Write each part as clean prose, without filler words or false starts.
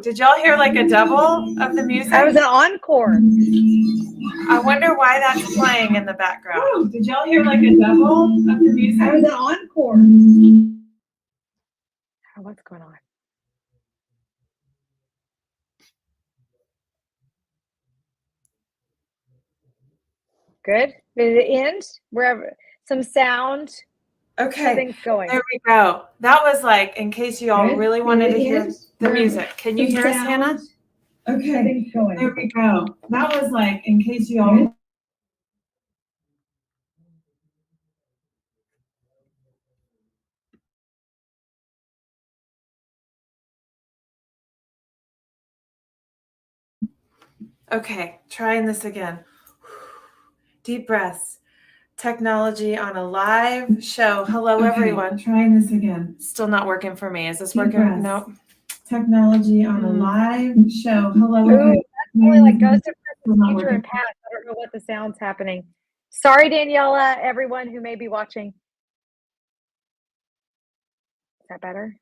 Did y'all hear like a double of the music? That was an encore. I wonder why that's playing in the background. Woo, did y'all hear like a double of the music? That was an encore. What's going on? Good. Did it end? Wherever some sound. Okay, going. There we go. That was like in case you all really wanted to hear the music. Can you hear us, Hannah? Okay, going. There we go. That was like in case you all. Okay, trying this again. Deep breaths. Technology on a live show. Hello, everyone. Trying this again. Still not working for me. Is this working? Nope. Technology on a live show. Hello, everyone. That's really like Ghost of Christmas Future and Past. I don't know what the sound's happening. Sorry, Daniela, everyone who may be watching. Is that better?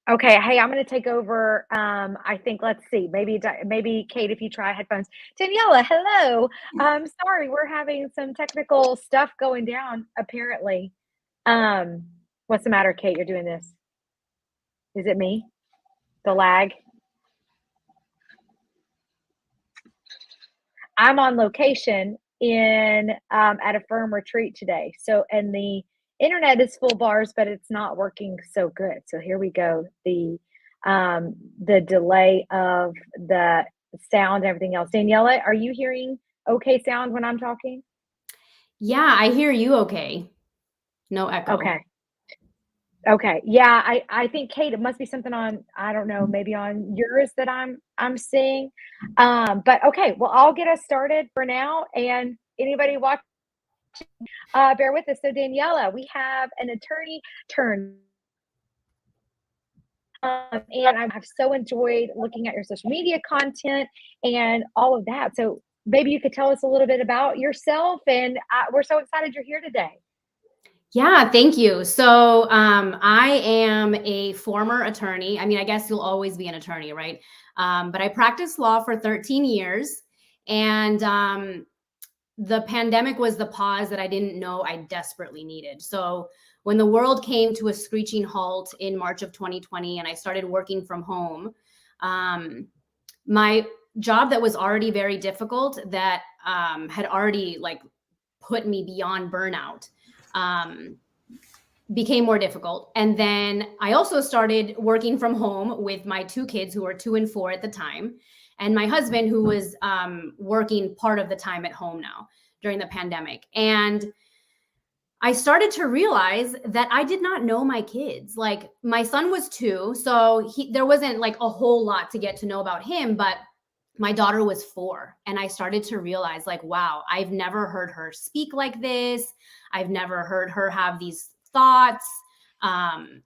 Okay, hey, I'm going to take over. I think, let's see, maybe Kate, if you try headphones. Daniela, hello. Sorry, we're having some technical stuff going down, apparently. What's the matter, Kate? You're doing this. Is it me? The lag? I'm on location in at a firm retreat today. So, and the internet is full bars, but it's not working so good. So here we go. The delay of the sound and everything else. Daniela, are you hearing okay sound when I'm talking? Yeah, I hear you okay. No echo. Okay. Yeah, I think, Kate, it must be something on, I don't know, maybe on yours that I'm seeing. But okay, well, I'll get us started for now. And anybody watching, bear with us. So Daniela, we have an attorney turned. And I've so enjoyed looking at your social media content and all of that. So maybe you could tell us a little bit about yourself, and we're so excited you're here today. Yeah, thank you. So I am a former attorney. I mean, I guess you'll always be an attorney, right? But I practiced law for 13 years. And the pandemic was the pause that I didn't know I desperately needed. So when the world came to a screeching halt in March of 2020 and I started working from home, my job that was already very difficult, that had already like put me beyond burnout, became more difficult. And then I also started working from home with my two kids who were 2 and 4 at the time, and my husband who was working part of the time at home now during the pandemic. And I started to realize that I did not know my kids. Like, my son was 2, so there wasn't like a whole lot to get to know about him, but my daughter was 4. And I started to realize, like, wow, I've never heard her speak like this. I've never heard her have these thoughts. I'm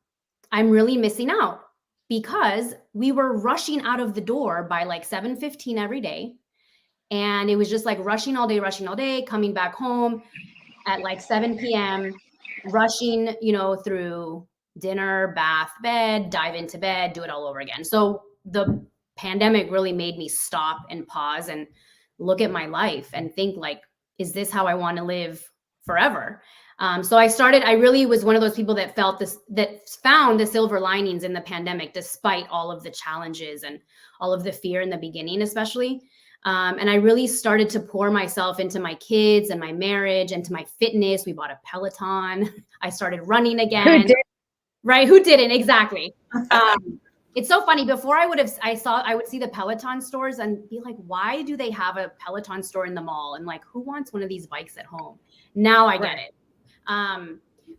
really missing out, because we were rushing out of the door by like 7:15 every day. And it was just like rushing all day, coming back home at like 7 p.m., rushing, through dinner, bath, bed, dive into bed, do it all over again. So the pandemic really made me stop and pause and look at my life and think, like, is this how I want to live forever? So I really was one of those people that found the silver linings in the pandemic, despite all of the challenges and all of the fear in the beginning, especially. And I really started to pour myself into my kids and my marriage and to my fitness. We bought a Peloton. I started running again. Right? Who didn't? Exactly. It's so funny. Before I would see the Peloton stores and be like, why do they have a Peloton store in the mall? And like, who wants one of these bikes at home? Now I get it.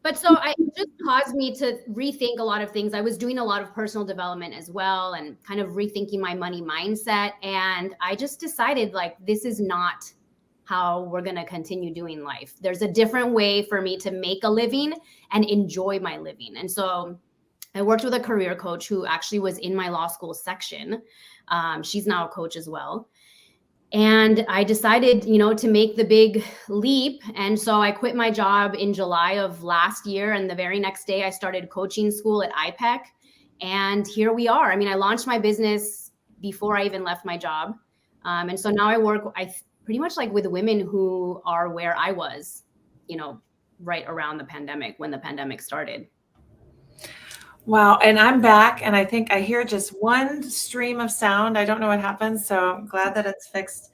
But so it just caused me to rethink a lot of things. I was doing a lot of personal development as well and kind of rethinking my money mindset. And I just decided like, this is not how we're going to continue doing life. There's a different way for me to make a living and enjoy my living. And so I worked with a career coach who actually was in my law school section. She's now a coach as well. And I decided, to make the big leap. And so I quit my job in July of last year. And the very next day I started coaching school at IPEC. And here we are. I mean, I launched my business before I even left my job. And so now I work, pretty much like with women who are where I was, right around the pandemic, when the pandemic started. Wow. And I'm back, and I think I hear just one stream of sound. I don't know what happened, so I'm glad that it's fixed.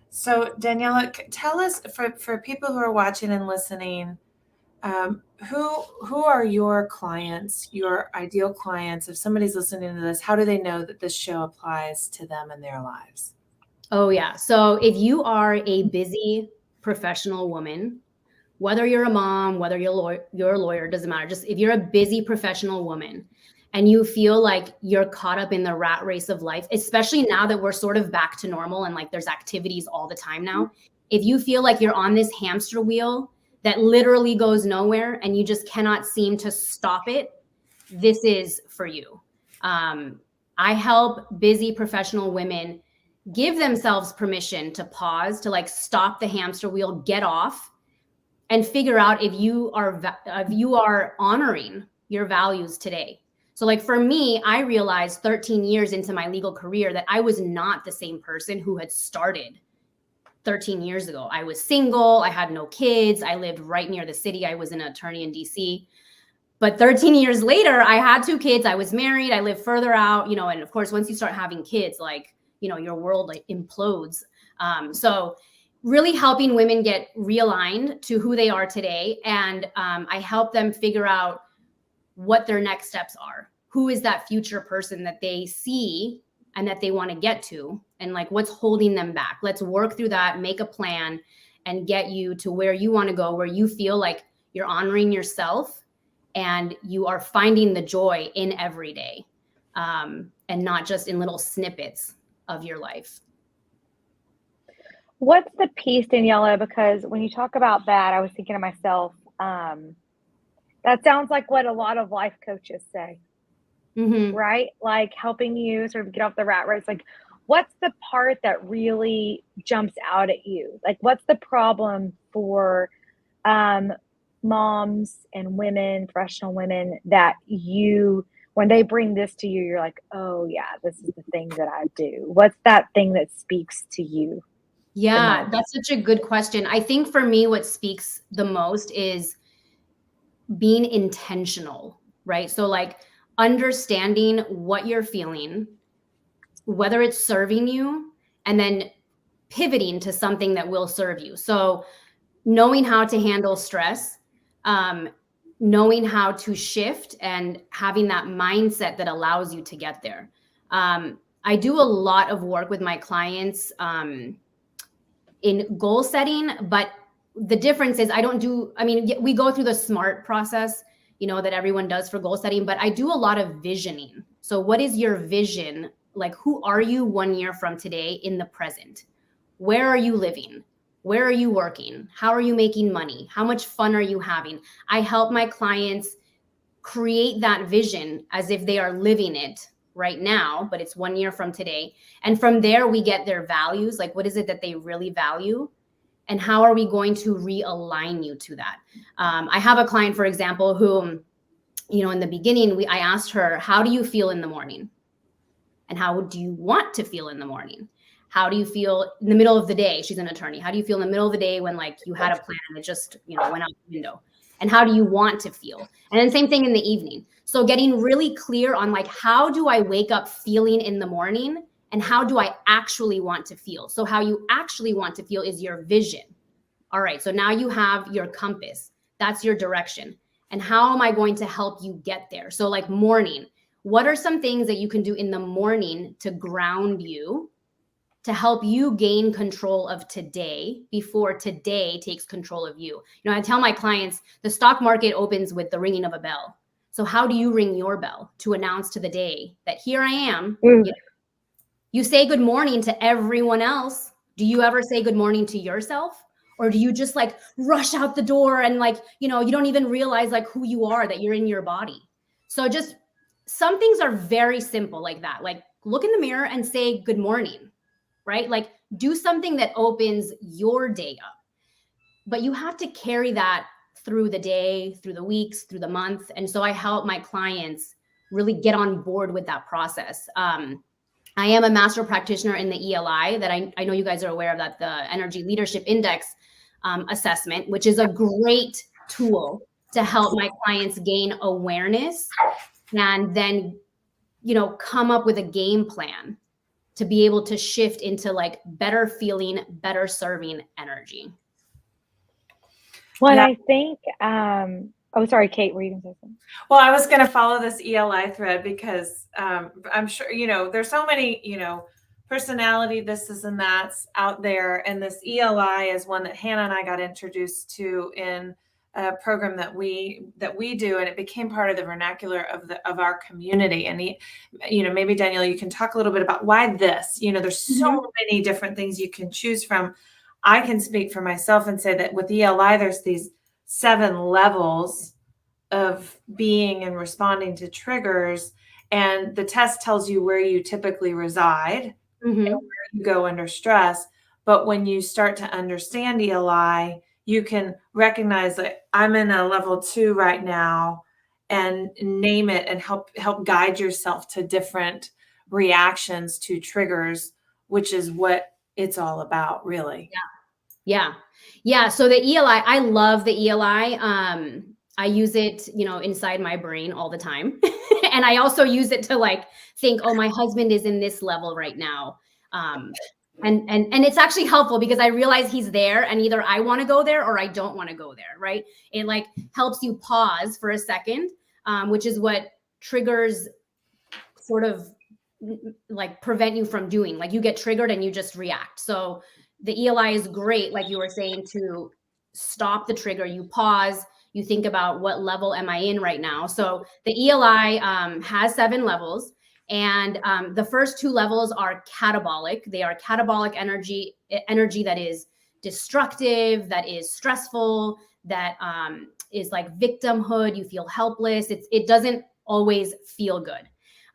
So Daniela, tell us, for people who are watching and listening, who are your clients, your ideal clients? If somebody's listening to this, how do they know that this show applies to them and their lives? Oh, yeah. So if you are a busy professional woman, whether you're a mom, whether you're a lawyer, doesn't matter. Just if you're a busy professional woman and you feel like you're caught up in the rat race of life, especially now that we're sort of back to normal and like there's activities all the time now, if you feel like you're on this hamster wheel that literally goes nowhere and you just cannot seem to stop it, this is for you. I help busy professional women give themselves permission to pause, to like stop the hamster wheel, get off, and figure out if you are honoring your values today. So like for me, I realized 13 years into my legal career that I was not the same person who had started 13 years ago. I was single, I had no kids, I lived right near the city. I was an attorney in DC. But 13 years later, I had 2 kids, I was married, I lived further out, and of course, once you start having kids, like, your world like implodes. So really helping women get realigned to who they are today. And I help them figure out what their next steps are. Who is that future person that they see and that they want to get to? And like, what's holding them back? Let's work through that, make a plan, and get you to where you want to go, where you feel like you're honoring yourself and you are finding the joy in every day, and not just in little snippets of your life. What's the piece, Daniela? Because when you talk about that, I was thinking to myself, that sounds like what a lot of life coaches say, right? Like helping you sort of get off the rat race. Like, what's the part that really jumps out at you? Like, what's the problem for moms and women, professional women, that when they bring this to you, you're like, oh yeah, this is the thing that I do. What's that thing that speaks to you? Yeah, that's such a good question. I think for me, what speaks the most is being intentional, right? So like understanding what you're feeling, whether it's serving you, and then pivoting to something that will serve you. So knowing how to handle stress, knowing how to shift, and having that mindset that allows you to get there. I do a lot of work with my clients in goal setting, but the difference is we go through the SMART process, that everyone does for goal setting, but I do a lot of visioning. So what is your vision? Like, who are you 1 year from today in the present? Where are you living? Where are you working? How are you making money? How much fun are you having? I help my clients create that vision as if they are living it right now, but it's 1 year from today. And from there, we get their values. Like, what is it that they really value? And how are we going to realign you to that? I have a client, for example, who, in the beginning, I asked her, how do you feel in the morning? And how do you want to feel in the morning? How do you feel in the middle of the day? She's an attorney. How do you feel in the middle of the day when like you had a plan and it just, went out the window? And how do you want to feel? And then same thing in the evening. So getting really clear on like, how do I wake up feeling in the morning? And how do I actually want to feel? So how you actually want to feel is your vision. All right. So now you have your compass. That's your direction. And how am I going to help you get there? So like morning, what are some things that you can do in the morning to ground you, to help you gain control of today before today takes control of you? You know, I tell my clients the stock market opens with the ringing of a bell. So how do you ring your bell to announce to the day that here I am? You say good morning to everyone else. Do you ever say good morning to yourself? Or do you just like rush out the door and like, you know, you don't even realize like who you are, that you're in your body? So just some things are very simple like that. Like look in the mirror and say good morning, right? Like do something that opens your day up. But you have to carry that through the day, through the weeks, through the month. And so I help my clients really get on board with that process. I am a master practitioner in the ELI that I know you guys are aware of, that the Energy Leadership Index assessment, which is a great tool to help my clients gain awareness and then, you know, come up with a game plan to be able to shift into like better feeling, better serving energy. Well, Yeah. I think, oh, sorry, Kate, were you going to say something? Well, I was going to follow this ELI thread because I'm sure, you know, there's so many, you know, personality, this and that's out there. And this ELI is one that Hannah and I got introduced to in a program that we do, and it became part of the vernacular of our community. And you know, maybe Daniela, you can talk a little bit about why this. You know, there's so many different things you can choose from. I can speak for myself and say that with ELI, there's these 7 levels of being and responding to triggers, and the test tells you where you typically reside and where you go under stress. But when you start to understand ELI, you can recognize that I'm in a level 2 right now and name it and help guide yourself to different reactions to triggers, which is what it's all about, really. Yeah. So the ELI, I love the ELI. I use it, you know, inside my brain all the time. And I also use it to like think, oh, my husband is in this level right now. And it's actually helpful because I realize he's there and either I want to go there or I don't want to go there, right? It like helps you pause for a second, which is what triggers sort of like prevent you from doing. Like you get triggered and you just react. So the ELI is great, like you were saying, to stop the trigger. You pause, you think about what level am I in right now. So the ELI has 7 levels. And the first 2 levels are catabolic. They are catabolic energy that is destructive, that is stressful, that is like victimhood. You feel helpless. It doesn't always feel good.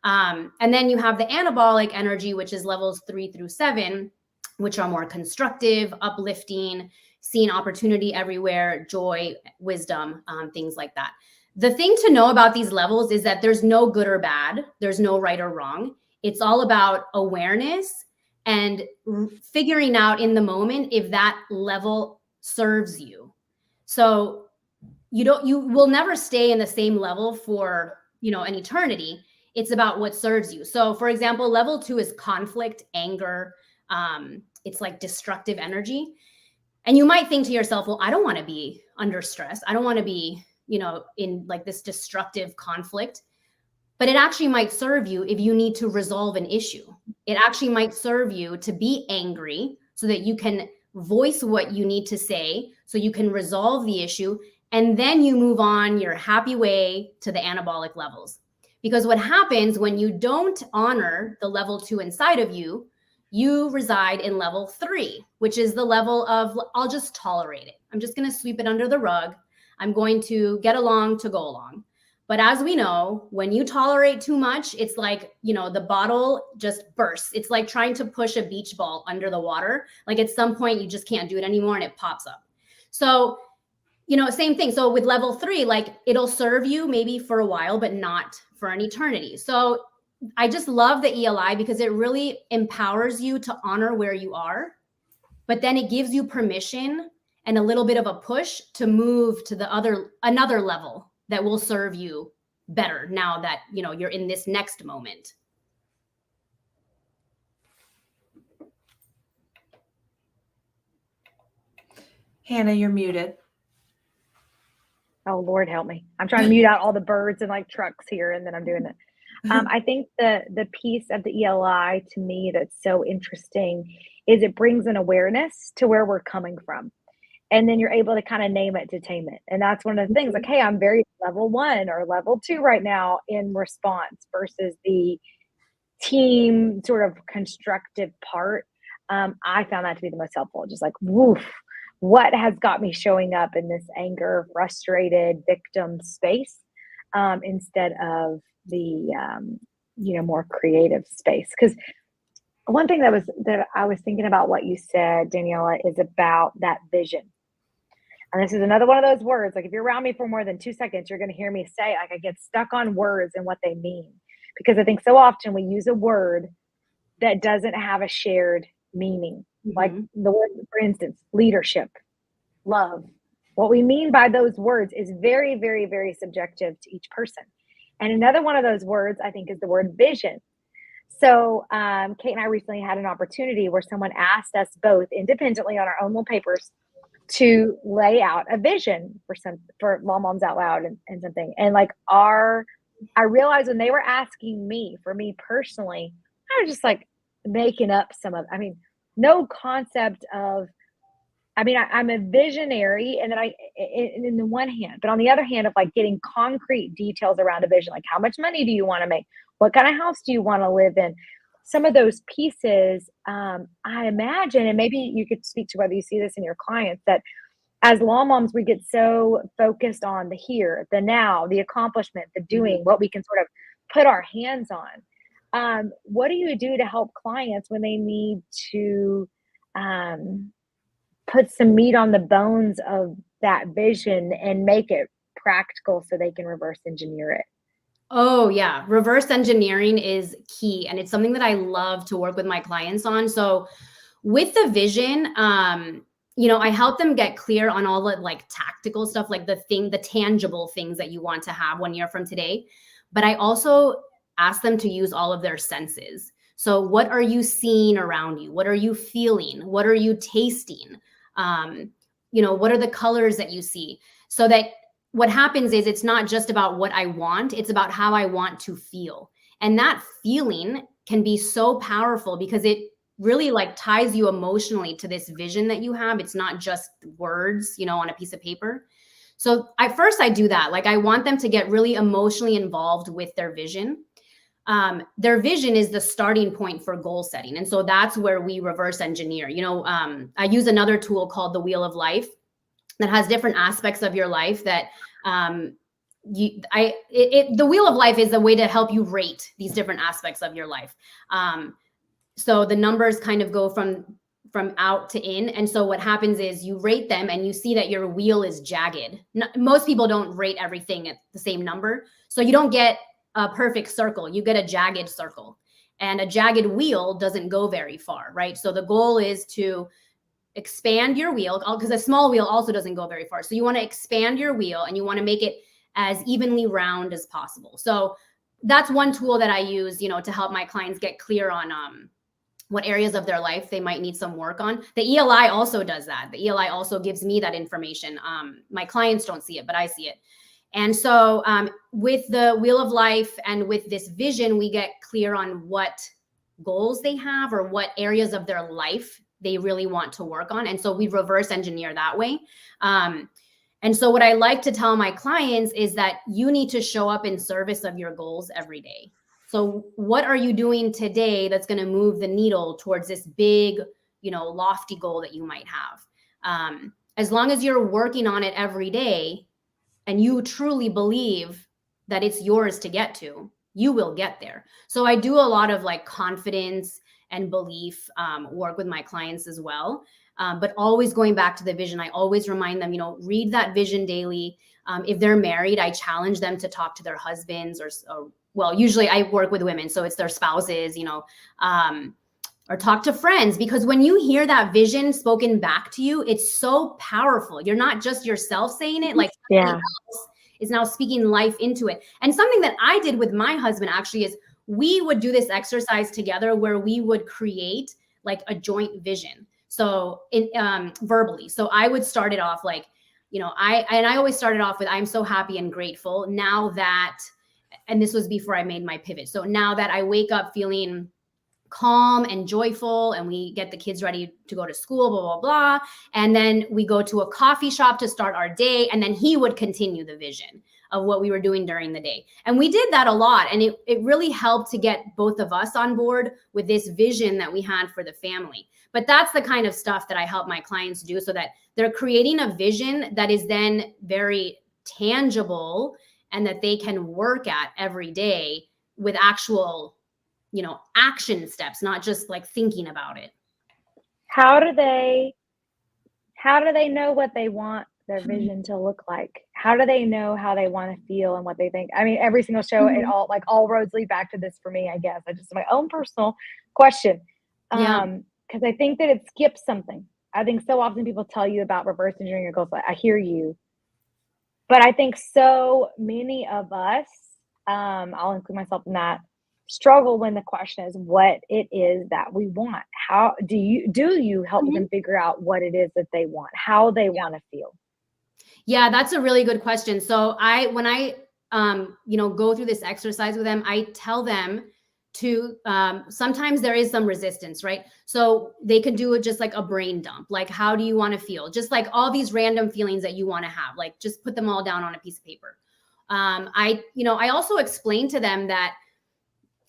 And then you have the anabolic energy, which is levels 3 through 7, which are more constructive, uplifting, seeing opportunity everywhere, joy, wisdom, things like that. The thing to know about these levels is that there's no good or bad. There's no right or wrong. It's all about awareness and figuring out in the moment if that level serves you. So you will never stay in the same level for, you know, an eternity. It's about what serves you. So for example, level 2 is conflict, anger. It's like destructive energy. And you might think to yourself, well, I don't want to be under stress. I don't want to be, you know, in like this destructive conflict. But it actually might serve you if you need to resolve an issue. It actually might serve you to be angry so that you can voice what you need to say, so you can resolve the issue. And then you move on your happy way to the anabolic levels. Because what happens when you don't honor the level 2 inside of you, you reside in level 3, which is the level of, I'll just tolerate it. I'm just going to sweep it under the rug. I'm going to get along to go along. But as we know, when you tolerate too much, it's like, you know, the bottle just bursts. It's like trying to push a beach ball under the water. Like at some point you just can't do it anymore and it pops up. So, you know, same thing. So with level 3, like it'll serve you maybe for a while, but not for an eternity. So I just love the ELI because it really empowers you to honor where you are, but then it gives you permission and a little bit of a push to move to another level that will serve you better now that, you know, you're in this next moment. Hannah, you're muted. Oh, Lord help me. I'm trying to mute out all the birds and like trucks here, and then I'm doing it. I think the piece of the ELI to me that's so interesting is it brings an awareness to where we're coming from. And then you're able to kind of name it to tame it. And that's one of the things like, hey, I'm very level 1 or level 2 right now in response versus the team sort of constructive part. I found that to be the most helpful. Just like, woof, what has got me showing up in this anger, frustrated victim space instead of the more creative space? Because one thing that I was thinking about what you said, Daniela, is about that vision. And this is another one of those words. Like if you're around me for more than 2 seconds, you're going to hear me say, like, I get stuck on words and what they mean. Because I think so often we use a word that doesn't have a shared meaning. Like the word, for instance, leadership, love. What we mean by those words is very, very, very subjective to each person. And another one of those words, I think, is the word vision. So Kate and I recently had an opportunity where someone asked us both independently on our own little papers to lay out a vision for Law Moms Out Loud and something. And like I realized when they were asking me, for me personally, I was just like making up no concept of, I'm a visionary, and then in the one hand, but on the other hand of like getting concrete details around a vision, like how much money do you want to make? What kind of house do you want to live in? Some of those pieces, I imagine, and maybe you could speak to whether you see this in your clients, that as law moms, we get so focused on the here, the now, the accomplishment, the doing, what we can sort of put our hands on. What do you do to help clients when they need to put some meat on the bones of that vision and make it practical so they can reverse engineer it? Oh, yeah. Reverse engineering is key. And it's something that I love to work with my clients on. So with the vision, I help them get clear on all the like tactical stuff, like the tangible things that you want to have 1 year from today. But I also ask them to use all of their senses. So what are you seeing around you? What are you feeling? What are you tasting? What are the colors that you see? So that what happens is it's not just about what I want, it's about how I want to feel. And that feeling can be so powerful because it really like ties you emotionally to this vision that you have. It's not just words, on a piece of paper. So I do that. Like I want them to get really emotionally involved with their vision. Their vision is the starting point for goal setting. And so that's where we reverse engineer. I use another tool called the Wheel of Life that has different aspects of your life that the Wheel of Life is a way to help you rate these different aspects of your life. So the numbers kind of go from out to in. And so what happens is you rate them and you see that your wheel is jagged. Most people don't rate everything at the same number. So you don't get a perfect circle, you get a jagged circle. And a jagged wheel doesn't go very far, right? So the goal is to expand your wheel, because a small wheel also doesn't go very far. So you want to expand your wheel and you want to make it as evenly round as possible. So that's one tool that I use, to help my clients get clear on what areas of their life they might need some work on. The ELI also does that. The ELI also gives me that information. My clients don't see it, but I see it. And so with the Wheel of Life and with this vision, we get clear on what goals they have or what areas of their life they really want to work on. And so we reverse engineer that way. And so what I like to tell my clients is that you need to show up in service of your goals every day. So what are you doing today that's going to move the needle towards this big, lofty goal that you might have? As long as you're working on it every day and you truly believe that it's yours to get to, you will get there. So I do a lot of like confidence and belief work with my clients as well. But always going back to the vision, I always remind them, read that vision daily. If they're married, I challenge them to talk to their husbands or usually I work with women, so it's their spouses, or talk to friends, because when you hear that vision spoken back to you, it's so powerful. You're not just yourself saying it, like somebody else is now speaking life into it. And something that I did with my husband actually is we would do this exercise together where we would create like a joint vision. So verbally. So I would start it off like, I always started off with, I'm so happy and grateful now that, and this was before I made my pivot. So now that I wake up feeling calm and joyful, and we get the kids ready to go to school, blah, blah, blah. And then we go to a coffee shop to start our day. And then he would continue the vision of what we were doing during the day. And we did that a lot. And it really helped to get both of us on board with this vision that we had for the family. But that's the kind of stuff that I help my clients do, so that they're creating a vision that is then very tangible and that they can work at every day with actual, action steps, not just like thinking about it. How do they know what they want their vision to look like? How do they know how they want to feel and what they think? I mean, every single show, it all roads lead back to this for me, I guess. I just, my own personal question. Because I think that it skips something. I think so often people tell you about reverse engineering your goals. I hear you. But I think so many of us, I'll include myself in that, struggle when the question is what it is that we want. How do you help them figure out what it is that they want, how they want to feel? Yeah, that's a really good question. So when I go through this exercise with them, I tell them to, sometimes there is some resistance, right? So they can do it just like a brain dump. Like, how do you want to feel? Just like all these random feelings that you want to have, like just put them all down on a piece of paper. I also explain to them that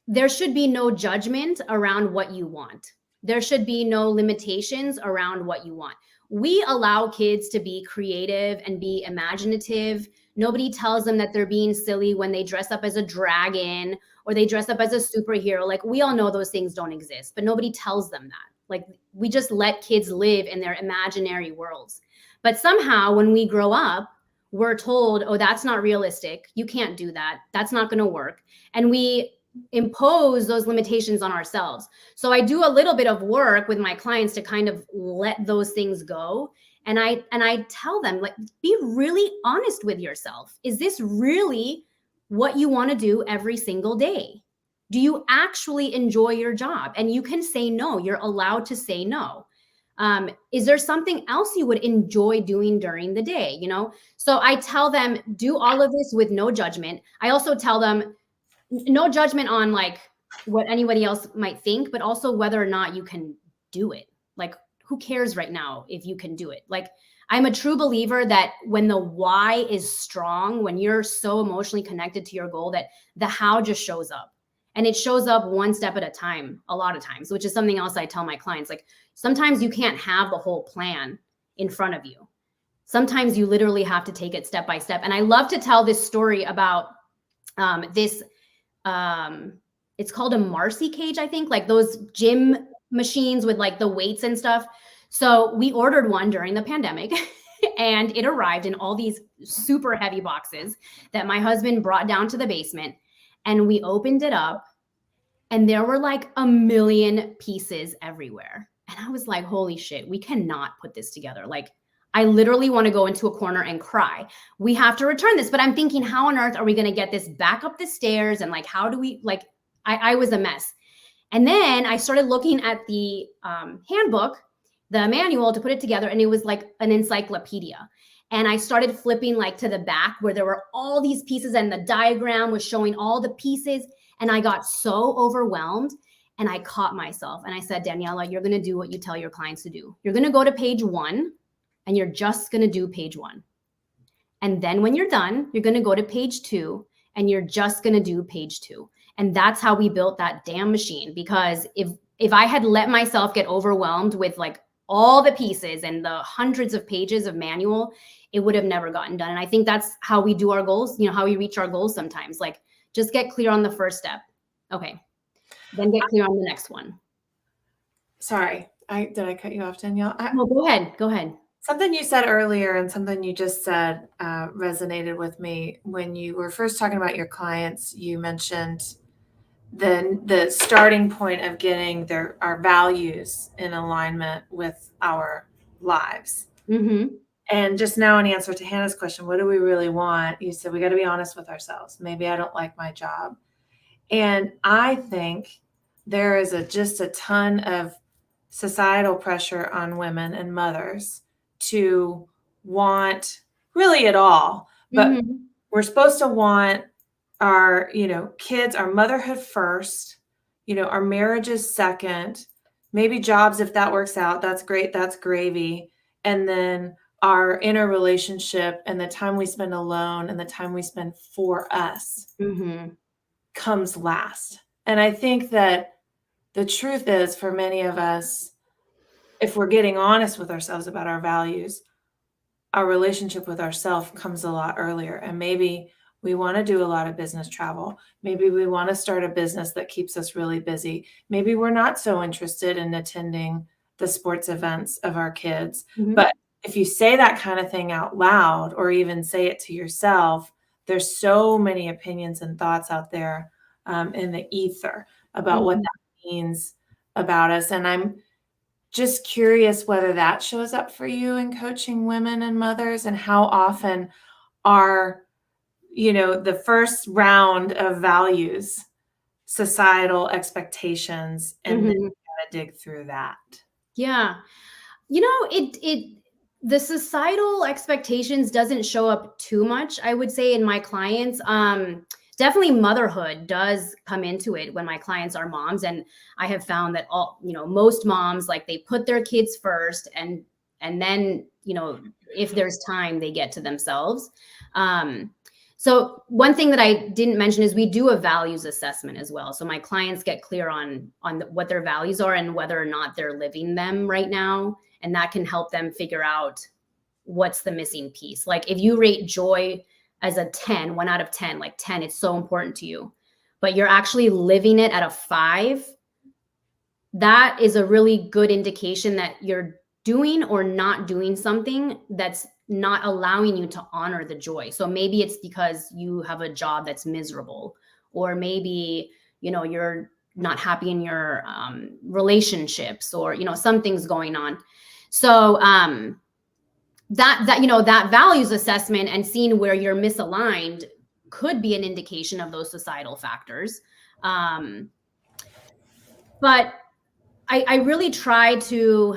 there should be no judgment around what you want. There should be no limitations around what you want. We allow kids to be creative and be imaginative. Nobody tells them that they're being silly when they dress up as a dragon or they dress up as a superhero. Like, we all know those things don't exist, but nobody tells them that. Like, we just let kids live in their imaginary worlds. But somehow when we grow up, we're told, oh, that's not realistic. You can't do that. That's not going to work. And we impose those limitations on ourselves. So I do a little bit of work with my clients to kind of let those things go. And I tell them, like, be really honest with yourself. Is this really what you want to do every single day? Do you actually enjoy your job? And you can say no. You're allowed to say no. Is there something else you would enjoy doing during the day? So I tell them, do all of this with no judgment. I also tell them, no judgment on like what anybody else might think, but also whether or not you can do it. Like, who cares right now if you can do it? Like, I'm a true believer that when the why is strong, when you're so emotionally connected to your goal, that the how just shows up. And it shows up one step at a time, a lot of times, which is something else I tell my clients. Like, sometimes you can't have the whole plan in front of you. Sometimes you literally have to take it step by step. And I love to tell this story about this. It's called a Marcy cage, I think, like those gym machines with like the weights and stuff. So we ordered one during the pandemic and it arrived in all these super heavy boxes that my husband brought down to the basement, and we opened it up and there were like a million pieces everywhere. And I was like, holy shit, we cannot put this together. Like, I literally want to go into a corner and cry. We have to return this. But I'm thinking, how on earth are we going to get this back up the stairs? And like, how do we, like, I was a mess. And then I started looking at the handbook, the manual to put it together. And it was like an encyclopedia. And I started flipping like to the back where there were all these pieces and the diagram was showing all the pieces. And I got so overwhelmed and I caught myself. And I said, Daniela, you're going to do what you tell your clients to do. You're going to go to page 1. And you're just going to do page 1. And then when you're done, you're going to go to page 2 and you're just going to do page 2. And that's how we built that damn machine. Because if I had let myself get overwhelmed with like all the pieces and the hundreds of pages of manual, it would have never gotten done. And I think that's how we do our goals, how we reach our goals sometimes. Like, just get clear on the first step. Okay. Then get clear on the next one. Sorry. Did I cut you off, Danielle? No, go ahead. Something you said earlier and something you just said resonated with me. When you were first talking about your clients, you mentioned the starting point of getting our values in alignment with our lives. Mm-hmm. And just now, in answer to Hannah's question, what do we really want? You said we got to be honest with ourselves. Maybe I don't like my job. And I think there is just a ton of societal pressure on women and mothers to want really at all. But Mhm. we're supposed to want our, kids, our motherhood first, our marriages second, maybe jobs, if that works out, that's great, that's gravy. And then our inner relationship and the time we spend alone and the time we spend for us Mhm. comes last. And I think that the truth is, for many of us, if we're getting honest with ourselves about our values, our relationship with ourselves comes a lot earlier. And maybe we want to do a lot of business travel. Maybe we want to start a business that keeps us really busy. Maybe we're not so interested in attending the sports events of our kids. Mhm. But if you say that kind of thing out loud, or even say it to yourself, there's so many opinions and thoughts out there in the ether about what Mhm. that means about us. And I'm just curious whether that shows up for you in coaching women and mothers, and how often are, the first round of values, societal expectations, and then you Mhm. gotta dig through that. Yeah. The societal expectations doesn't show up too much, I would say, in my clients. Definitely motherhood does come into it when my clients are moms. And I have found that most moms, like, they put their kids first, and then, if there's time, they get to themselves. Um, so one thing that I didn't mention is we do a values assessment as well. So my clients get clear on what their values are and whether or not they're living them right now, and that can help them figure out what's the missing piece. Like, if you rate joy as a 10, 1 out of 10, like 10, it's so important to you, but you're actually living it at a 5, that is a really good indication that you're doing or not doing something that's not allowing you to honor the joy. So maybe it's because you have a job that's miserable, or maybe, you're not happy in your relationships, or, something's going on. So that values assessment and seeing where you're misaligned could be an indication of those societal factors. Um, but I really try to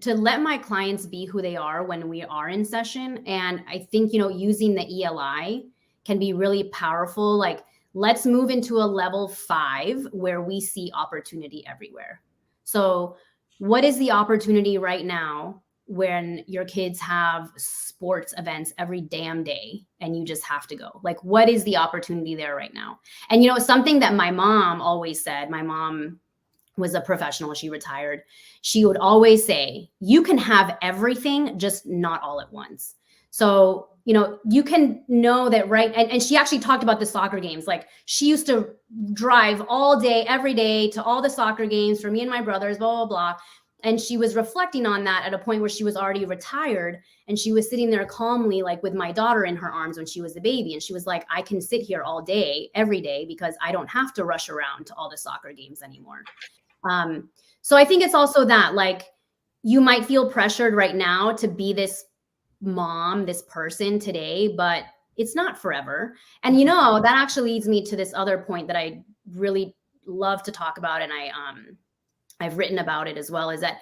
let my clients be who they are when we are in session. And I think, using the ELI can be really powerful. Like, let's move into a level 5 where we see opportunity everywhere. So what is the opportunity right now when your kids have sports events every damn day and you just have to go? Like, what is the opportunity there right now? And, something that my mom always said, my mom was a professional, she retired. She would always say, you can have everything, just not all at once. So, you can know that, right? And she actually talked about the soccer games. Like, she used to drive all day, every day, to all the soccer games for me and my brothers, blah, blah, blah. And she was reflecting on that at a point where she was already retired. And she was sitting there calmly, like, with my daughter in her arms when she was a baby. And she was like, I can sit here all day, every day, because I don't have to rush around to all the soccer games anymore. So I think it's also that, like, you might feel pressured right now to be this mom, this person today, but it's not forever. And, that actually leads me to this other point that I really love to talk about. And I've written about it as well, is that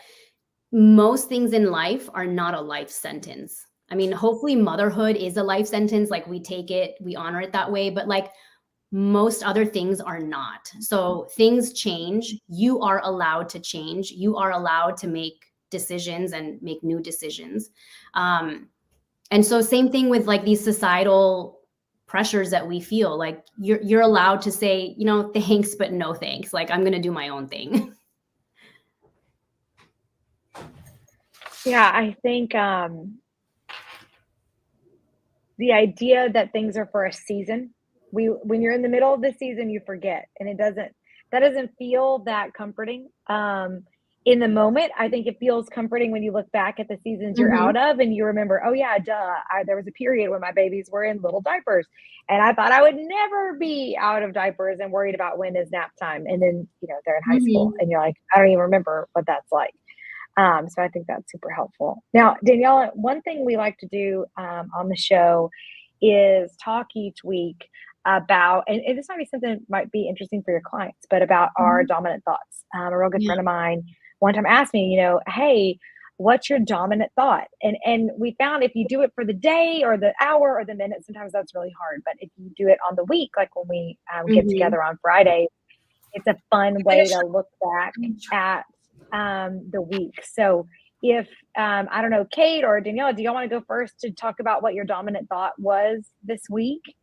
most things in life are not a life sentence. I mean, hopefully motherhood is a life sentence. Like, we take it, we honor it that way, but, like, most other things are not. So things change. You are allowed to change. You are allowed to make decisions and make new decisions. And so same thing with, like, these societal pressures that we feel. Like, you're allowed to say, thanks, but no thanks. Like, I'm going to do my own thing. Yeah, I think the idea that things are for a season, when you're in the middle of the season, you forget, and that doesn't feel that comforting. In the moment, I think it feels comforting when you look back at the seasons you're Mhm. out of and you remember, oh yeah, duh, there was a period when my babies were in little diapers, and I thought I would never be out of diapers and worried about when is nap time. And then, they're in high school Mhm. and you're like, I don't even remember what that's like. So I think that's super helpful. Now, Daniela, one thing we like to do on the show is talk each week about, and this might be something that might be interesting for your clients, but about our Mhm. dominant thoughts. A real good Yeah. friend of mine one time asked me, hey, what's your dominant thought? And we found if you do it for the day or the hour or the minute, sometimes that's really hard. But if you do it on the week, like when we get together on Friday, it's a fun way to look back at the week. So if I don't know, Kate or Daniela, do y'all want to go first to talk about what your dominant thought was this week?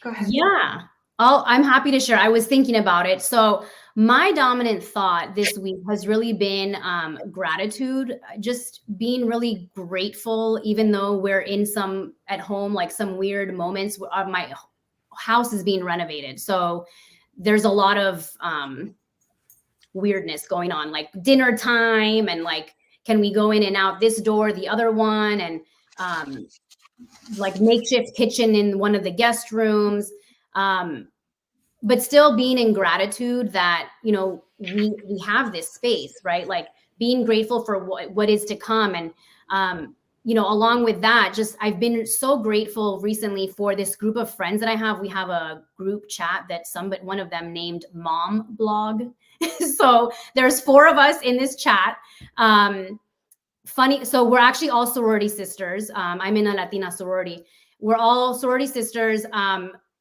Go ahead. Yeah. I'm happy to share. I was thinking about it. So my dominant thought this week has really been gratitude, just being really grateful, even though we're in some at home, like some weird moments. My house is being renovated. So there's a lot of weirdness going on, like dinner time and like, can we go in and out this door, the other one? And like makeshift kitchen in one of the guest rooms. But still being in gratitude that, you know, we have this space, right? Like being grateful for what is to come. And, you know, along with that, just, I've been so grateful recently for this group of friends that I have. We have a group chat that one of them named Mom Blog. So there's 4 of us in this chat. Funny. So we're actually all sorority sisters. I'm in a Latina sorority. We're all sorority sisters.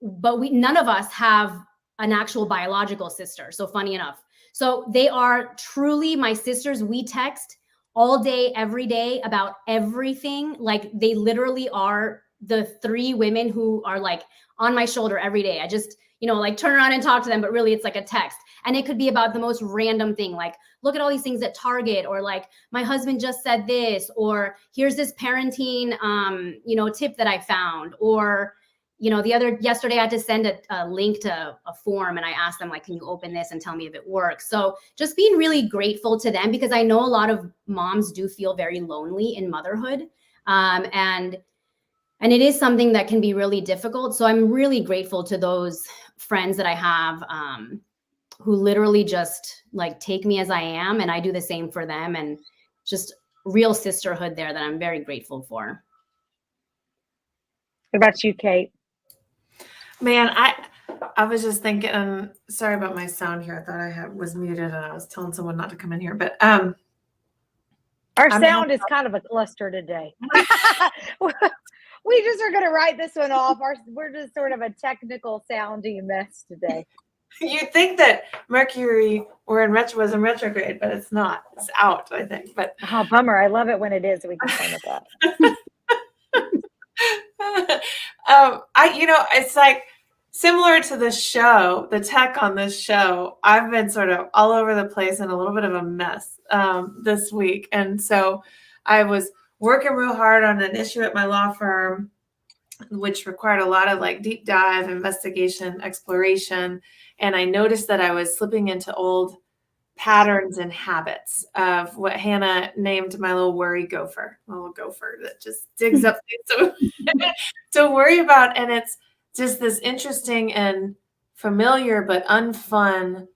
But none of us have an actual biological sister. So funny enough. So they are truly my sisters. We text all day, every day about everything. Like they literally are the 3 women who are like on my shoulder every day. I just, you know, like turn around and talk to them, but really it's like a text. And it could be about the most random thing. Like, look at all these things at Target, or like my husband just said this, or here's this parenting, you know, tip that I found, or, you know, yesterday I had to send a link to a form and I asked them like, can you open this and tell me if it works? So just being really grateful to them, because I know a lot of moms do feel very lonely in motherhood. And it is something that can be really difficult. So I'm really grateful to those friends that I have, who literally just like take me as I am, and I do the same for them, and just real sisterhood there that I'm very grateful for. What about you, Kate? Man, I was just thinking, sorry about my sound here. I thought I was muted and I was telling someone not to come in here, but our sound is kind of a cluster today. We just are going to write this one off. We're just sort of a technical sounding mess today. You'd think that Mercury was in retrograde, but it's not. It's out, I think. But oh, bummer! I love it when it is. We can fun with that. You know, it's like similar to the show, the tech on this show. I've been sort of all over the place and a little bit of a mess this week, and so I was working real hard on an issue at my law firm, which required a lot of like deep dive investigation, exploration. And I noticed that I was slipping into old patterns and habits of what Hannah named my little worry gopher, my little gopher that just digs up things to worry about. And it's just this interesting and familiar but unfun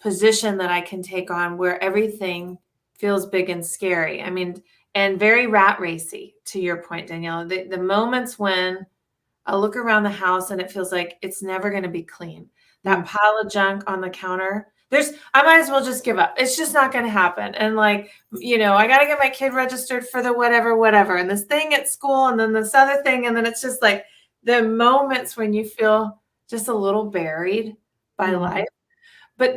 position that I can take on, where everything feels big and scary. I mean, and very rat racy, to your point, Daniela. The moments when I look around the house and it feels like it's never going to be clean. That pile of junk on the counter, I might as well just give up. It's just not going to happen. And like, you know, I got to get my kid registered for the whatever, and this thing at school, and then this other thing. And then it's just like the moments when you feel just a little buried by life. But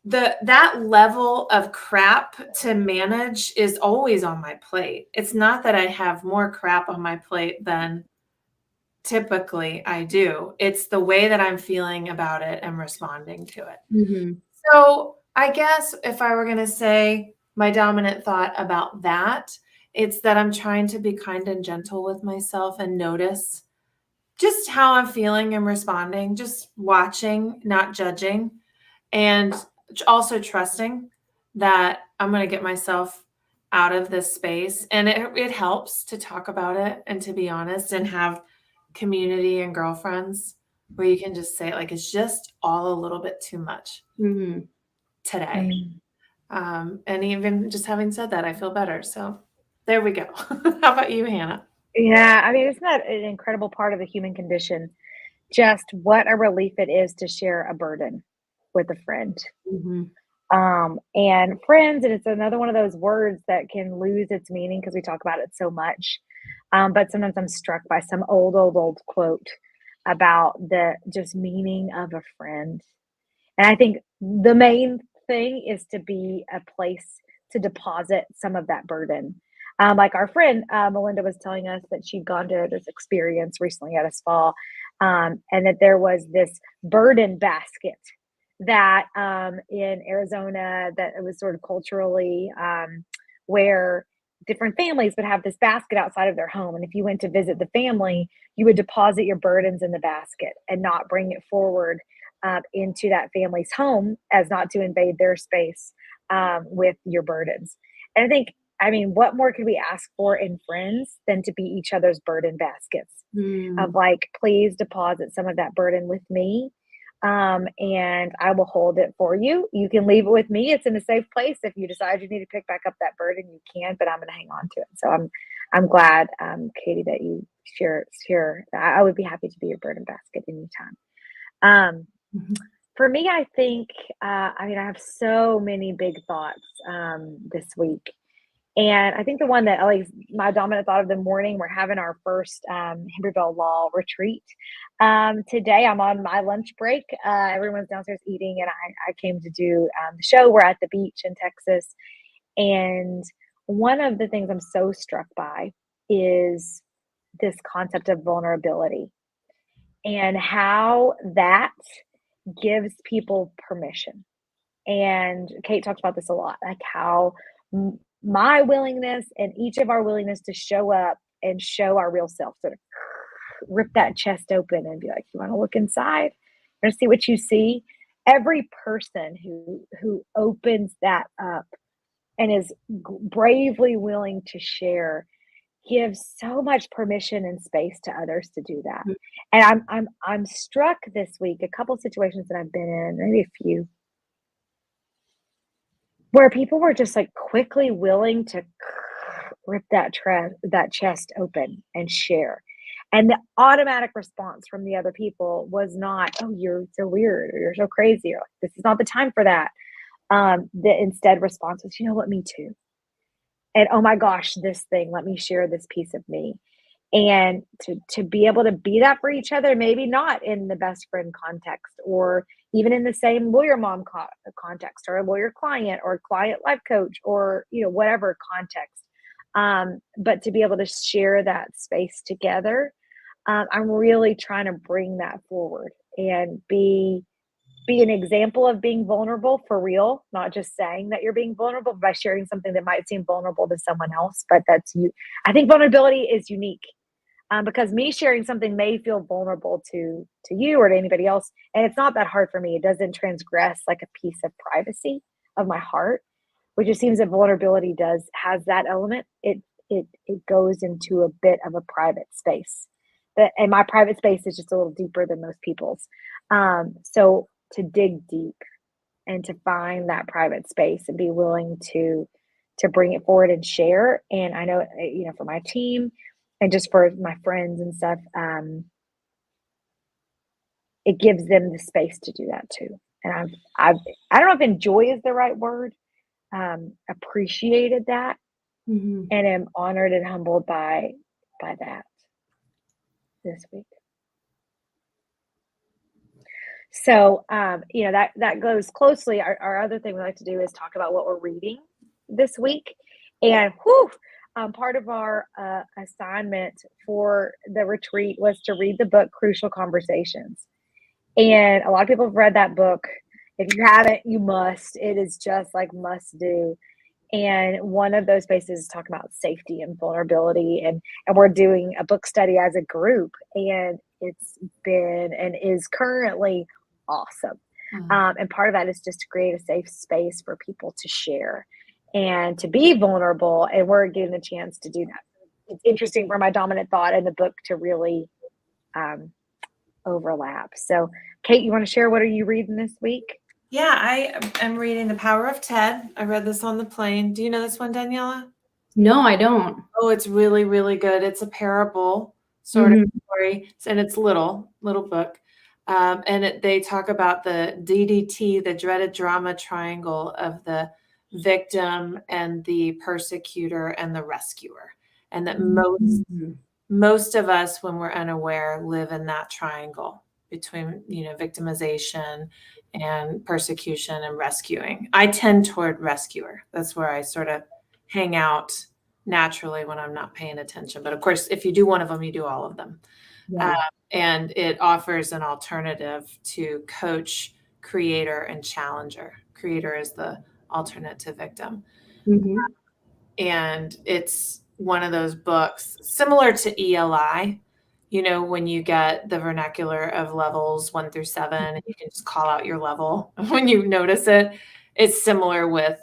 that level of crap to manage is always on my plate. It's not that I have more crap on my plate than typically I do. It's the way that I'm feeling about it and responding to it. Mm-hmm. So I guess if I were going to say my dominant thought about that, it's that I'm trying to be kind and gentle with myself and notice just how I'm feeling and responding, just watching, not judging, and also trusting that I'm going to get myself out of this space. And it helps to talk about it and to be honest and have community and girlfriends where you can just say, like, it's just all a little bit too much today. And even just having said that, I feel better. So there we go. How about you, Hannah? Yeah, I mean, isn't that an incredible part of the human condition? Just what a relief it is to share a burden with a friend. And friends, and it's another one of those words that can lose its meaning because we talk about it so much. But sometimes I'm struck by some old quote about the just meaning of a friend. And I think the main thing is to be a place to deposit some of that burden. Like our friend Melinda was telling us that she'd gone to this experience recently at a spa, and that there was this burden basket that in Arizona, that it was sort of culturally where different families would have this basket outside of their home. And if you went to visit the family, you would deposit your burdens in the basket and not bring it forward into that family's home, as not to invade their space with your burdens. And I think, I mean, what more could we ask for in friends than to be each other's burden baskets of like, please deposit some of that burden with me. And I will hold it for you. You can leave it with me. It's in a safe place. If you decide you need to pick back up that burden, you can, but I'm going to hang on to it. So I'm glad, Katie, that you share. I would be happy to be your burden basket anytime. For me, I think, I have so many big thoughts this week. And I think the one that, at least my dominant thought of the morning, we're having our first Hemberville Law retreat. Today, I'm on my lunch break. Everyone's downstairs eating, and I came to do the show. We're at the beach in Texas. And one of the things I'm so struck by is this concept of vulnerability and how that gives people permission. And Kate talks about this a lot, like how my willingness and each of our willingness to show up and show our real self, sort of rip that chest open and be like, you want to look inside? You want to see what you see? Every person who opens that up and is bravely willing to share gives so much permission and space to others to do that. And I'm struck this week, a couple situations that I've been in, maybe a few, where people were just like quickly willing to rip that chest open and share. And the automatic response from the other people was not, oh, you're so weird, or you're so crazy, or this is not the time for that. The instead response was, you know what, me too. And oh my gosh, this thing, let me share this piece of me. And to be able to be that for each other, maybe not in the best friend context, or even in the same lawyer mom context, or a lawyer client, or client life coach, or whatever context, but to be able to share that space together. I'm really trying to bring that forward and be an example of being vulnerable for real, not just saying that you're being vulnerable by sharing something that might seem vulnerable to someone else, but that's you. I think vulnerability is unique. Because me sharing something may feel vulnerable to you or to anybody else. And it's not that hard for me. It doesn't transgress like a piece of privacy of my heart, which it seems that vulnerability has that element. It goes into a bit of a private space. And my private space is just a little deeper than most people's. So to dig deep and to find that private space and be willing to bring it forward and share. And I know, for my team, and just for my friends and stuff, it gives them the space to do that too. And I don't know if enjoy is the right word. Appreciated that, and am honored and humbled by that this week. So, that goes closely. Our other thing we like to do is talk about what we're reading this week, and part of our assignment for the retreat was to read the book Crucial Conversations. And a lot of people have read that book. If you haven't, you must. It is just like must do. And one of those spaces is talking about safety and vulnerability. And we're doing a book study as a group. And it's been and is currently awesome. And part of that is just to create a safe space for people to share and to be vulnerable, and we're getting the chance to do that. It's interesting for my dominant thought in the book to really overlap. So, Kate, you want to share what are you reading this week? Yeah, I am reading The Power of Ted. I read this on the plane. Do you know this one, Daniela? No, I don't. Oh, it's really, really good. It's a parable sort of story, and it's little book. They talk about the DDT, the dreaded drama triangle of the victim and the persecutor and the rescuer. And that most of us, when we're unaware, live in that triangle between, victimization and persecution and rescuing. I tend toward rescuer. That's where I sort of hang out naturally when I'm not paying attention. But of course, if you do one of them, you do all of them. Yeah. And it offers an alternative to coach, creator, and challenger. Creator is the alternate to victim. And it's one of those books similar to ELI, when you get the vernacular of levels 1 through 7, and you can just call out your level when you notice it. It's similar with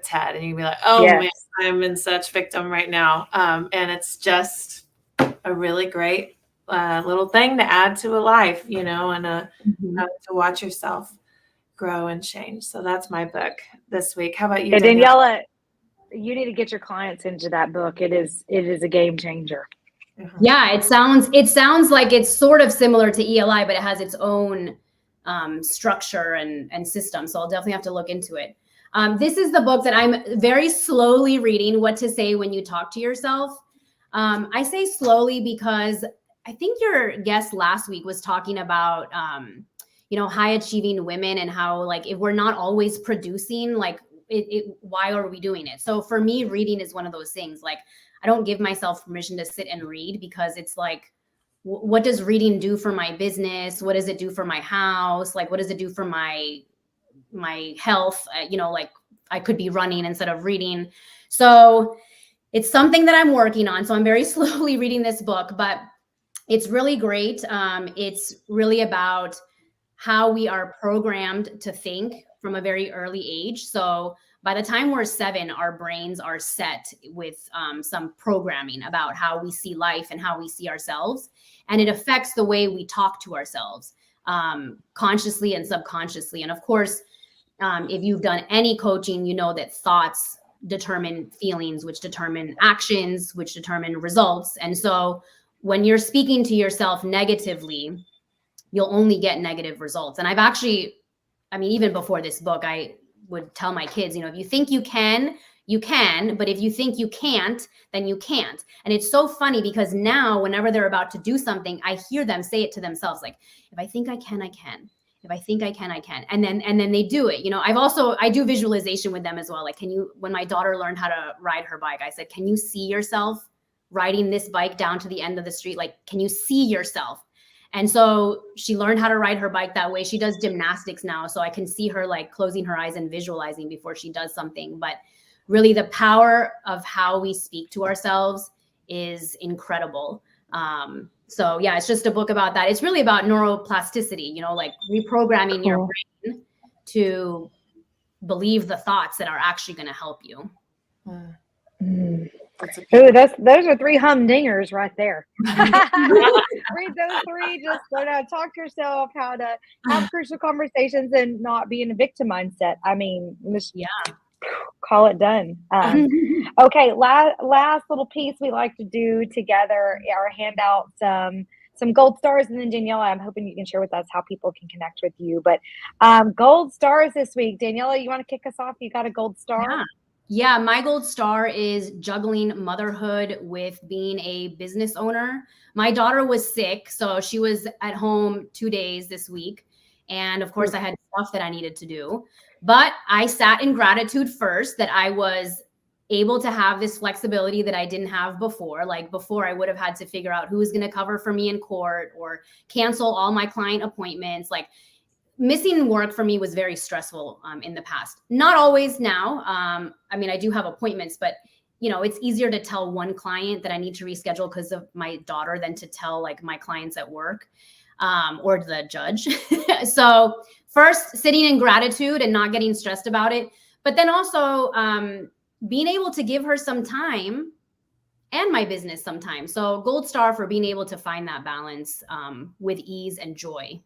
TED, and you can be like, oh man, I'm in such victim right now. And it's just a really great little thing to add to a life, and to watch yourself grow and change. So that's my book this week. How about you, Daniela? You need to get your clients into that book. It is a game changer. Yeah, it sounds like it's sort of similar to ELI, but it has its own structure and system. So I'll definitely have to look into it. This is the book that I'm very slowly reading, What to Say When You Talk to Yourself. I say slowly because I think your guest last week was talking about, high achieving women and how, like, if we're not always producing, like, why are we doing it? So for me, reading is one of those things. Like, I don't give myself permission to sit and read because it's like, what does reading do for my business? What does it do for my house? Like, what does it do for my health? Like, I could be running instead of reading. So it's something that I'm working on. So I'm very slowly reading this book, but it's really great. It's really about how we are programmed to think from a very early age. So by the time we're 7, our brains are set with some programming about how we see life and how we see ourselves. And it affects the way we talk to ourselves consciously and subconsciously. And of course, if you've done any coaching, you know that thoughts determine feelings, which determine actions, which determine results. And so when you're speaking to yourself negatively, you'll only get negative results. And I've actually, even before this book, I would tell my kids, if you think you can, but if you think you can't, then you can't. And it's so funny because now whenever they're about to do something, I hear them say it to themselves. Like, if I think I can, I can. If I think I can, I can. And then they do it. I do visualization with them as well. Like, when my daughter learned how to ride her bike, I said, can you see yourself riding this bike down to the end of the street? Like, can you see yourself? And so she learned how to ride her bike that way. She does gymnastics now. So I can see her like closing her eyes and visualizing before she does something. But really the power of how we speak to ourselves is incredible. So yeah, it's just a book about that. It's really about neuroplasticity, like reprogramming your brain to believe the thoughts that are actually going to help you. Ooh, those are 3 humdingers right there. Read those 3, just learn how to talk to yourself, how to have crucial conversations and not be in a victim mindset. Just call it done. Okay, last little piece we like to do together are hand out some gold stars, and then Daniela, I'm hoping you can share with us how people can connect with you. But gold stars this week. Daniela, you want to kick us off? You got a gold star? Yeah, my gold star is juggling motherhood with being a business owner. My daughter was sick, so she was at home 2 days this week. And of course, I had stuff that I needed to do. But I sat in gratitude first that I was able to have this flexibility that I didn't have before. Like before, I would have had to figure out who was going to cover for me in court or cancel all my client appointments. Like, missing work for me was very stressful in the past. Not always now. I do have appointments, but it's easier to tell one client that I need to reschedule because of my daughter than to tell like my clients at work or the judge. So first, sitting in gratitude and not getting stressed about it, but then also being able to give her some time and my business some time. So gold star for being able to find that balance with ease and joy.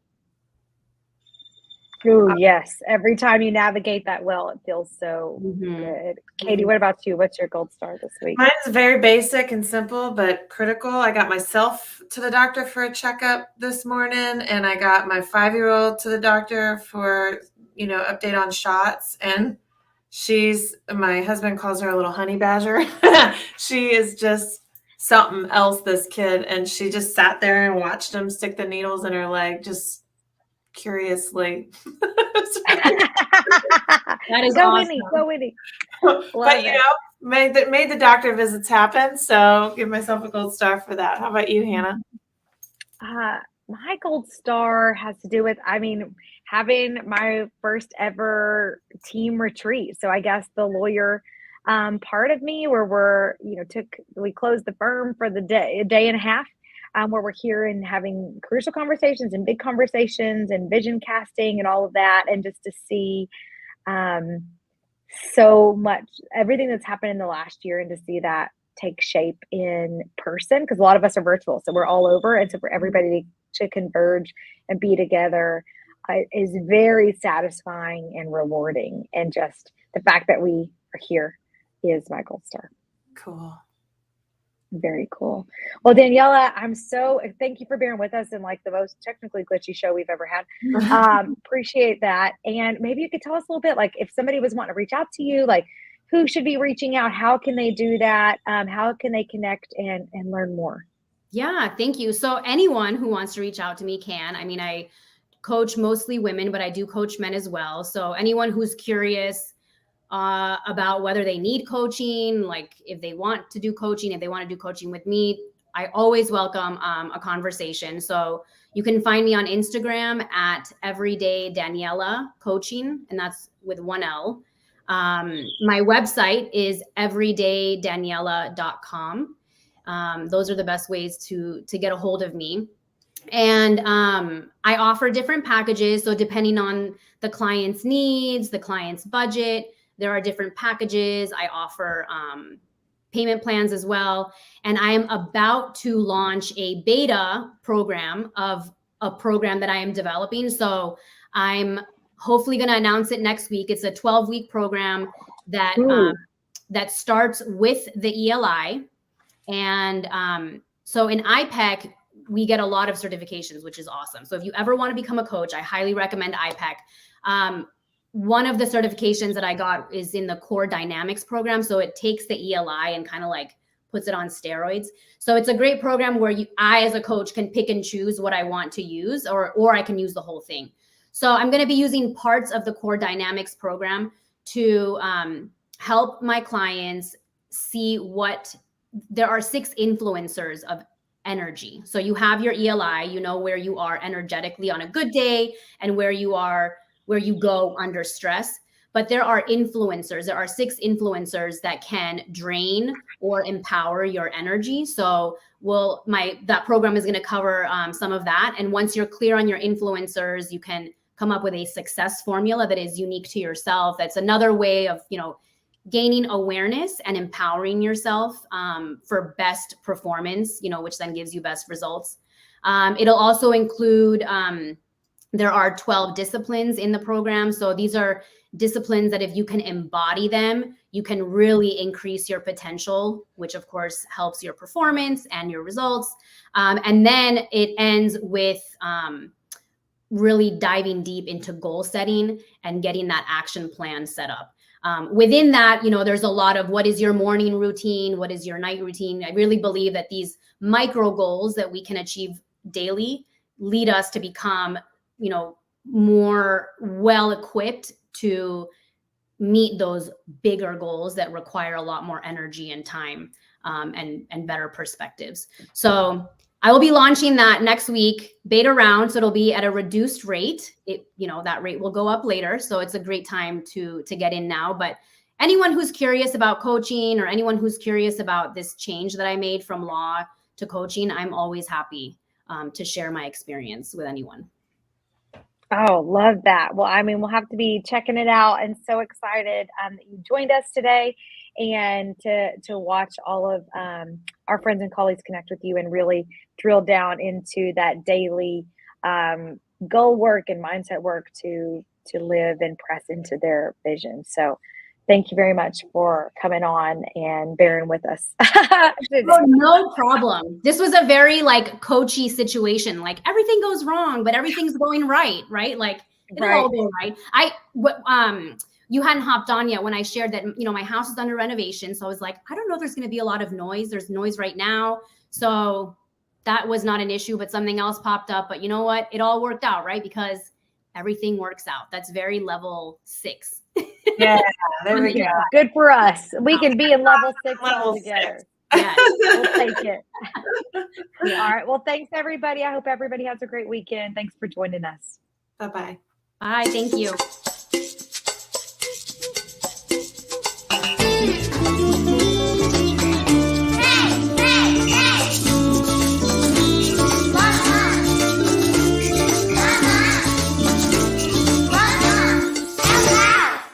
Oh, yes. Every time you navigate that well, it feels so Mhm. good. Katie, what about you? What's your gold star this week? Mine is very basic and simple, but critical. I got myself to the doctor for a checkup this morning, and I got my 5-year-old to the doctor for, update on shots. And my husband calls her a little honey badger. She is just something else, this kid. And she just sat there and watched him stick the needles in her leg, just curiously. That is Go awesome. Winnie, go Winnie. But Love it. made the doctor visits happen. So give myself a gold star for that. How about you, Hannah? My gold star has to do with, having my first ever team retreat. So I guess the lawyer part of me where we closed the firm for the day, a day and a half, where we're here and having crucial conversations and big conversations and vision casting and all of that. And just to see so much, everything that's happened in the last year, and to see that take shape in person, because a lot of us are virtual, so we're all over, and so for everybody to converge and be together is very satisfying and rewarding, and just the fact that we are here is my gold star. Cool. Very cool. Well, Daniela, thank you for bearing with us in like the most technically glitchy show we've ever had. Appreciate that. And maybe you could tell us a little bit, like if somebody was wanting to reach out to you, like who should be reaching out? How can they do that? How can they connect and learn more? Yeah, thank you. So anyone who wants to reach out to me can. I coach mostly women, but I do coach men as well. So anyone who's curious about whether they need coaching, like if they want to do coaching, if they want to do coaching with me, I always welcome a conversation. So you can find me on Instagram at Everyday Daniela Coaching, and that's with 1 L. My website is everydaydaniela.com. Those are the best ways to get a hold of me. And I offer different packages. So depending on the client's needs, the client's budget, there are different packages. I offer payment plans as well. And I am about to launch a beta program of a program that I am developing. So I'm hopefully going to announce it next week. It's a 12-week program that that starts with the ELI. And so in IPEC, we get a lot of certifications, which is awesome. So if you ever want to become a coach, I highly recommend IPEC. One of the certifications that I got is in the core dynamics program. So it takes the ELI and kind of like puts it on steroids. So it's a great program where I as a coach can pick and choose what I want to use, or I can use the whole thing. So I'm going to be using parts of the core dynamics program to help my clients see there are 6 influencers of energy. So you have your ELI, you know where you are energetically on a good day and where you go under stress. But there are influencers. There are 6 influencers that can drain or empower your energy. So that program is going to cover some of that. And once you're clear on your influencers, you can come up with a success formula that is unique to yourself. That's another way of, gaining awareness and empowering yourself for best performance, which then gives you best results. It'll also include, there are 12 disciplines in the program. So these are disciplines that if you can embody them, you can really increase your potential, which of course helps your performance and your results. And then it ends with really diving deep into goal setting and getting that action plan set up. Within that, there's a lot of what is your morning routine? What is your night routine? I really believe that these micro goals that we can achieve daily lead us to become, more well-equipped to meet those bigger goals that require a lot more energy and time and better perspectives. So I will be launching that next week, beta round. So it'll be at a reduced rate. That rate will go up later. So it's a great time to get in now. But anyone who's curious about coaching or anyone who's curious about this change that I made from law to coaching, I'm always happy to share my experience with anyone. Oh, love that. Well, we'll have to be checking it out, and so excited that you joined us today, and to watch all of our friends and colleagues connect with you and really drill down into that daily goal work and mindset work to to live and press into their vision. So thank you very much for coming on and bearing with us. Oh, no problem. This was a very like coachy situation. Like everything goes wrong, but everything's going right, right? Like it'll all go right. You hadn't hopped on yet when I shared that, my house is under renovation. So I was like, I don't know if there's going to be a lot of noise. There's noise right now. So that was not an issue, but something else popped up. But you know what? It all worked out, right? Because everything works out. That's very level 6. Yeah, there we go. Good for us. We can be in level 6 Level all together. 6. Yes. We'll take it. All right. Well, thanks everybody. I hope everybody has a great weekend. Thanks for joining us. Bye-bye. Bye. Thank you.